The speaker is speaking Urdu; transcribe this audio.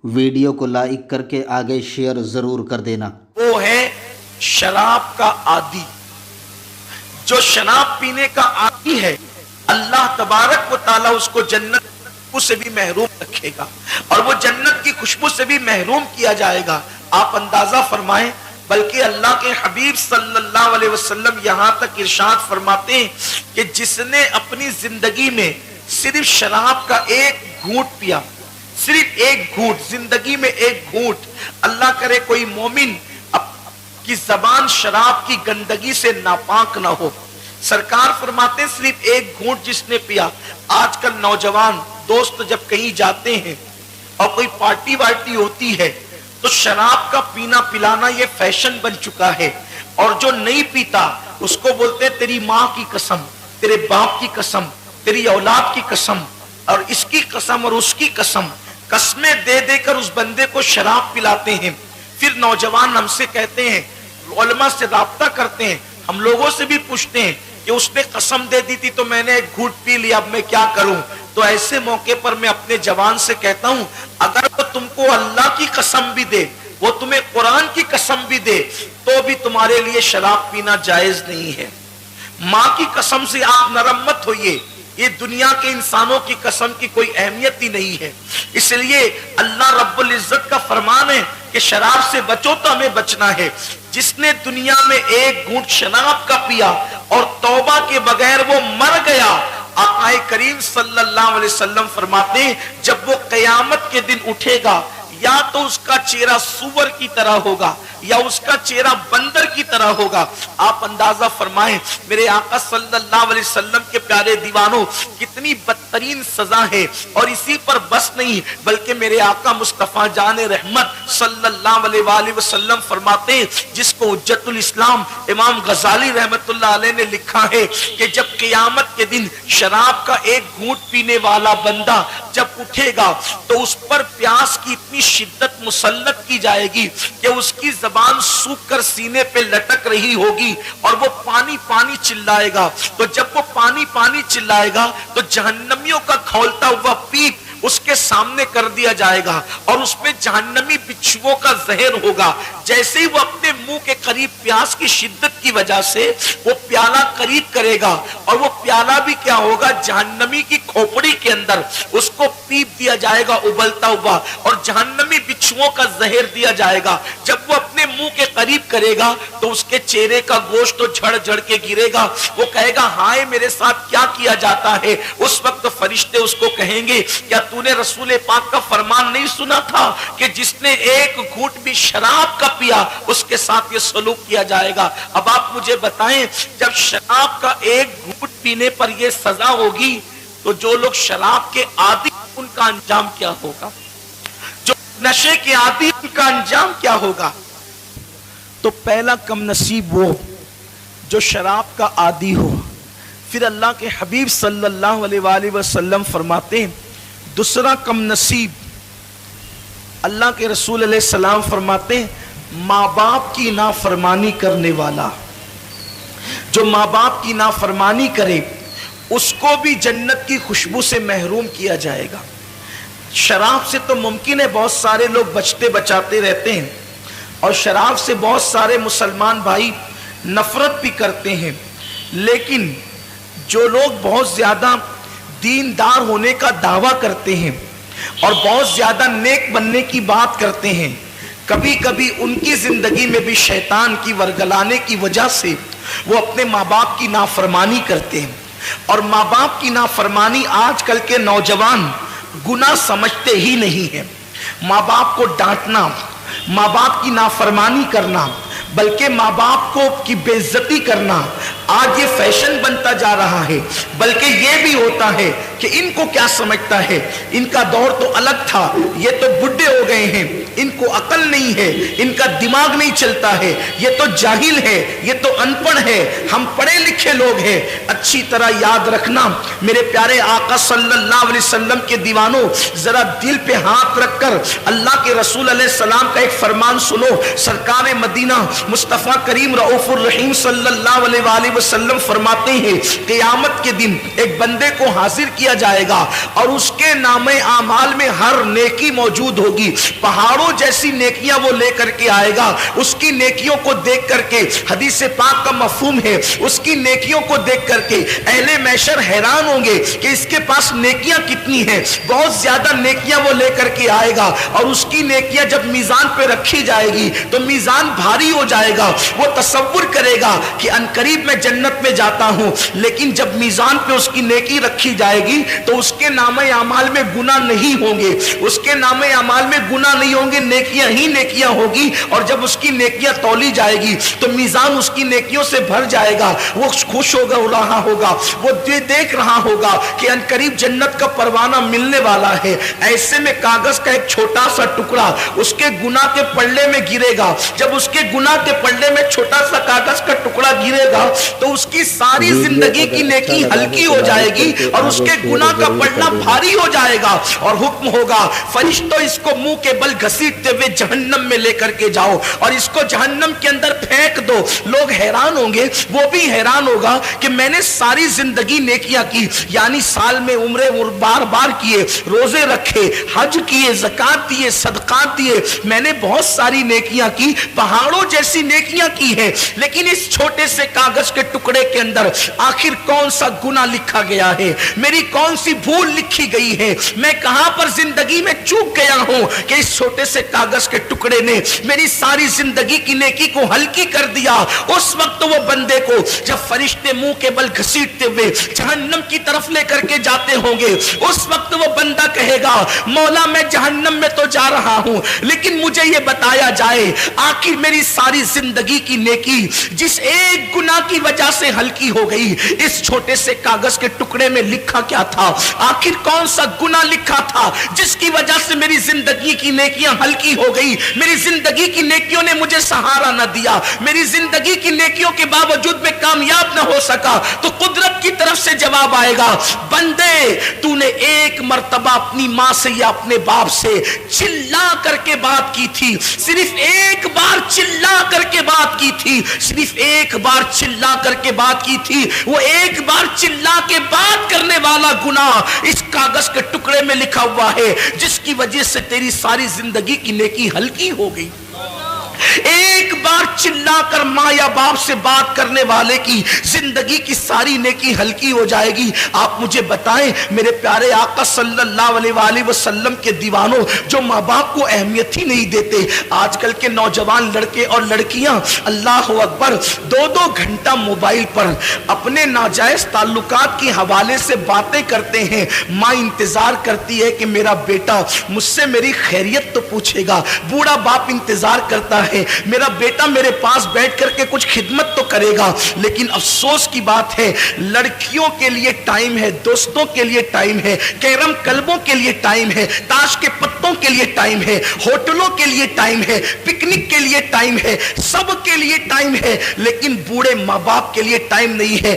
ویڈیو کو لائک کر کے آگے شیئر ضرور کر دینا۔ وہ ہے شراب کا عادی۔ جو شراب پینے کا عادی ہے اللہ تبارک و تعالیٰ اس کو جنت سے بھی محروم رکھے گا اور وہ جنت کی خوشبو سے بھی محروم کیا جائے گا۔ آپ اندازہ فرمائیں، بلکہ اللہ کے حبیب صلی اللہ علیہ وسلم یہاں تک ارشاد فرماتے ہیں کہ جس نے اپنی زندگی میں صرف شراب کا ایک گھونٹ پیا، صرف ایک گھونٹ، زندگی میں ایک گھونٹ، اللہ کرے کوئی مومن کی زبان شراب کی گندگی سے ناپاک نہ ہو، سرکار فرماتے ہیں صرف ایک گھونٹ جس نے پیا۔ آج کل نوجوان دوست جب کہیں جاتے ہیں اور کوئی پارٹی وارٹی ہوتی ہے تو شراب کا پینا پلانا یہ فیشن بن چکا ہے، اور جو نہیں پیتا اس کو بولتے ہیں تیری ماں کی قسم، تیرے باپ کی قسم، تیری اولاد کی قسم، اور اس کی قسم اور اس کی قسم، قسمیں دے دے کر اس بندے کو شراب پلاتے ہیں۔ پھر نوجوان ہم سے کہتے ہیں، علماء سے رابطہ کرتے ہیں، ہم لوگوں سے بھی پوچھتے ہیں کہ اس نے قسم دے دی تھی تو میں نے ایک گھونٹ پی لیا، اب میں کیا کروں؟ تو ایسے موقع پر میں اپنے جوان سے کہتا ہوں، اگر وہ تم کو اللہ کی قسم بھی دے، وہ تمہیں قرآن کی قسم بھی دے، تو بھی تمہارے لیے شراب پینا جائز نہیں ہے۔ ماں کی قسم سے آپ نرم مت ہوئیے، یہ دنیا کے انسانوں کی قسم کی کوئی اہمیت ہی نہیں ہے۔ اس لیے اللہ رب العزت کا فرمان ہے کہ شراب سے بچو تو ہمیں بچنا ہے۔ جس نے دنیا میں ایک گھونٹ شراب کا پیا اور توبہ کے بغیر وہ مر گیا، آقا کریم صلی اللہ علیہ وسلم فرماتے ہیں جب وہ قیامت کے دن اٹھے گا، یا تو اس کا چہرہ سور کی طرح ہوگا یا اس کا چہرہ بندر کی طرح ہوگا۔ آپ اندازہ فرمائیں میرے آقا صلی اللہ علیہ وسلم کے پیارے دیوانوں، کتنی بدترین سزا ہے، اور اسی پر بس نہیں بلکہ میرے آقا مصطفیٰ جان رحمت صلی اللہ علیہ وآلہ وسلم فرماتے ہیں، جس کو حجت الاسلام امام غزالی رحمت اللہ علیہ نے لکھا ہے کہ جب قیامت کے دن شراب کا ایک گھونٹ پینے والا بندہ جب اٹھے گا تو اس پر پیاس کی اتنی شدت مسلط کی جائے گی کہ اس کی زبان سوکھ کر سینے پہ لٹک رہی ہوگی اور وہ پانی پانی چلائے گا۔ تو جب وہ پانی پانی چلائے گا تو جہنمیوں کا کھولتا ہوا پیپ اس کے سامنے کر دیا جائے گا اور اس میں جہنمی بچھوؤں کا زہر ہوگا۔ جیسے ہی وہ اپنے منہ کے قریب پیاس کی شدت کی وجہ سے وہ پیالہ قریب کرے گا اور وہ پیالہ بھی کیا ہوگا، جہنمی کی کھوپڑی کے اندر اس کو پیپ دیا جائے گا ابلتا ہوا، اور جہنمی بچھوؤں کا زہر دیا جائے گا۔ جب وہ اپنے منہ کے قریب کرے گا تو اس کے چہرے کا گوشت تو جھڑ جھڑ کے گرے گا، وہ کہے گا ہائے میرے ساتھ کیا کیا جاتا ہے۔ اس وقت فرشتے اس کو کہیں گے کیا تو نے رسول پاک کا فرمان نہیں سنا تھا کہ جس نے ایک گھونٹ بھی شراب کا پیا اس کے ساتھ یہ سلوک کیا جائے گا۔ اب آپ مجھے بتائیں جب شراب کا ایک گھونٹ پینے پر یہ سزا ہوگی تو جو لوگ شراب کے عادی ان کا انجام کیا ہوگا، جو نشے کے عادی ان کا انجام کیا ہوگا؟ تو پہلا کم نصیب وہ جو شراب کا عادی ہو۔ پھر اللہ کے حبیب صلی اللہ علیہ وآلہ وسلم فرماتے ہیں دوسرا کم نصیب، اللہ کے رسول علیہ السلام فرماتے ہیں ماں باپ کی نافرمانی کرنے والا، جو ماں باپ کی نافرمانی کرے اس کو بھی جنت کی خوشبو سے محروم کیا جائے گا۔ شراب سے تو ممکن ہے بہت سارے لوگ بچتے بچاتے رہتے ہیں اور شراب سے بہت سارے مسلمان بھائی نفرت بھی کرتے ہیں، لیکن جو لوگ بہت زیادہ دیندار ہونے کا دعویٰ کرتے ہیں اور بہت زیادہ نیک بننے کی بات کرتے ہیں، کبھی کبھی ان کی زندگی میں بھی شیطان کی ورگلانے کی وجہ سے وہ اپنے ماں باپ کی نافرمانی کرتے ہیں، اور ماں باپ کی نافرمانی آج کل کے نوجوان گناہ سمجھتے ہی نہیں ہیں۔ ماں باپ کو ڈانٹنا، ماں باپ کی نافرمانی کرنا، بلکہ ماں باپ کو کی بے عزتی کرنا آج یہ فیشن بنتا جا رہا ہے۔ بلکہ یہ بھی ہوتا ہے کہ ان کو کیا سمجھتا ہے، ان کا دور تو الگ تھا، یہ تو بڈھے ہو گئے ہیں، ان کو عقل نہیں ہے، ان کا دماغ نہیں چلتا ہے، یہ تو جاہل ہے، یہ تو ان پڑھ ہے، ہم پڑھے لکھے لوگ ہیں۔ اچھی طرح یاد رکھنا میرے پیارے آقا صلی اللہ علیہ وسلم کے دیوانوں، ذرا دل پہ ہاتھ رکھ کر اللہ کے رسول علیہ السلام کا ایک فرمان سنو۔ سرکار مدینہ مصطفیٰ کریم رؤوف الرحیم صلی اللہ علیہ وآلہ وسلم فرماتے ہیں قیامت کے دن ایک بندے کو حاضر کیا دیا جائے گا اور اس کے نام اعمال میں ہر نیکی موجود ہوگی. پہاڑوں جیسی نیکیاں وہ لے کر کے آئے گا. اس کی نیکیوں کو دیکھ کر کے حدیث پاک کا مفہوم ہے, اس کی نیکیوں کو دیکھ کر کے اہل محشر حیران ہوں گے کہ اس کے پاس نیکیاں کتنی ہیں. بہت زیادہ نیکیاں وہ لے کر کے آئے گا اور اس کی نیکیاں جب میزان پہ رکھی جائے گی تو میزان بھاری ہو جائے گا. وہ تصور کرے گا کہ انقریب میں جنت میں جاتا ہوں, لیکن جب میزان پہ اس کی نیکی رکھی جائے گی تو اس کے نامہ اعمال میں گناہ نہیں ہوں گے, اس کے نامہ اعمال میں گناہ نہیں ہوں گے, نیکیاں ہی نیکیاں ہوگی. اور جب اس کی نیکیاں تولی جائے گی تو میزان اس کی نیکیوں سے بھر جائے گا. وہ خوش ہوگا, رہا ہوگا, وہ دیکھ رہا ہوگا کہ انقریب جنت کا پروانہ ملنے والا ہے. ایسے میں کاغذ کا ایک چھوٹا سا ٹکڑا اس کے گناہ کے پلڑے میں گرے گا. جب اس کے گناہ کے پلڑے میں چھوٹا سا کاغذ کا ٹکڑا گرے گا تو اس کی ساری زندگی کی نیکی ہلکی ہو جائے گی اور اس کے گناہ کا پلڑا بھاری ہو جائے گا. اور حکم ہوگا, فرشتوں اس کو منہ کے بل گھسیٹتے ہوئے جہنم میں لے کر کے جاؤ اور اس کو جہنم کے اندر پھینک دو. لوگ حیران ہوں گے, وہ بھی حیران ہوگا کہ میں نے ساری زندگی نیکیاں کی, یعنی سال میں عمرے بار بار کیے, روزے رکھے, حج کیے, زکات دیے, صدقات دیے, میں نے بہت ساری نیکیاں کی, پہاڑوں جیسی نیکیاں کی ہیں, لیکن اس چھوٹے سے کاغذ کے ٹکڑے کے اندر آخر کون سا گناہ لکھا گیا ہے, میری کون سی بھول لکھی گئی ہے, میں کہاں پر زندگی میں چوک گیا ہوں کہ اس چھوٹے سے کاغذ کے ٹکڑے نے میری ساری زندگی کی نیکی کو ہلکی کر دیا. اس وقت وہ بندے کو جب فرشتے منہ کے بل گھسیٹتے ہوئے جہنم کی طرف لے کر کے جاتے ہوں گے, اس وقت وہ بندہ کہے گا, مولا میں جہنم میں تو جا رہا ہوں, لیکن مجھے یہ بتایا جائے آخر میری ساری زندگی کی نیکی جس ایک گناہ کی وجہ سے ہلکی ہو گئی, اس چھوٹے سے کاغذ کے ٹکڑے میں لکھا کیا تھا, آخر کون سا گناہ لکھا تھا جس کی وجہ سے میری زندگی کی نیکیاں ہلکی ہو گئی, میری زندگی کی نیکیوں نے مجھے سہارا نہ دیا, میری زندگی کی نیکیوں کے باوجود میں کامیاب نہ ہو سکا. تو قدرت کی طرف سے جواب آئے گا, بندے تو نے ایک مرتبہ اپنی ماں سے یا اپنے باپ سے چلا کر کے بات کی تھی, صرف ایک بار چلا کر کے بات کی تھی, صرف ایک بار چلا کر کے بات کی تھی. وہ ایک بار چلا کے بات کرنے والا گناہ اس کاغذ کے ٹکڑے میں لکھا ہوا ہے جس کی وجہ سے تیری ساری زندگی کی نیکی ہلکی ہو گئی. ایک بار چلا کر ماں یا باپ سے بات کرنے والے کی زندگی کی ساری نیکی ہلکی ہو جائے گی. آپ مجھے بتائیں میرے پیارے آقا صلی اللہ علیہ وآلہ وسلم کے دیوانوں جو ماں باپ کو اہمیت ہی نہیں دیتے, آج کل کے نوجوان لڑکے اور لڑکیاں اللہ اکبر 2-2 گھنٹہ موبائل پر اپنے ناجائز تعلقات کے حوالے سے باتیں کرتے ہیں. ماں انتظار کرتی ہے کہ میرا بیٹا مجھ سے میری خیریت تو پوچھے گا, بوڑھا باپ انتظار کرتا ہے میرا بیٹا میرے پاس بیٹھ کر کے کچھ خدمت تو کرے گا. لیکن افسوس کی بات ہے, لڑکیوں کے لیے ٹائم ہے, دوستوں کے لیے ٹائم ہے, کیرم کلبوں کے لیے ٹائم ہے, تاش کے پتوں کے لیے ٹائم ہے, ہوٹلوں کے لیے ٹائم ہے, پکنک کے لیے ٹائم ہے, سب کے لیے ٹائم ہے, لیکن بوڑھے ماں باپ کے لیے ٹائم نہیں ہے.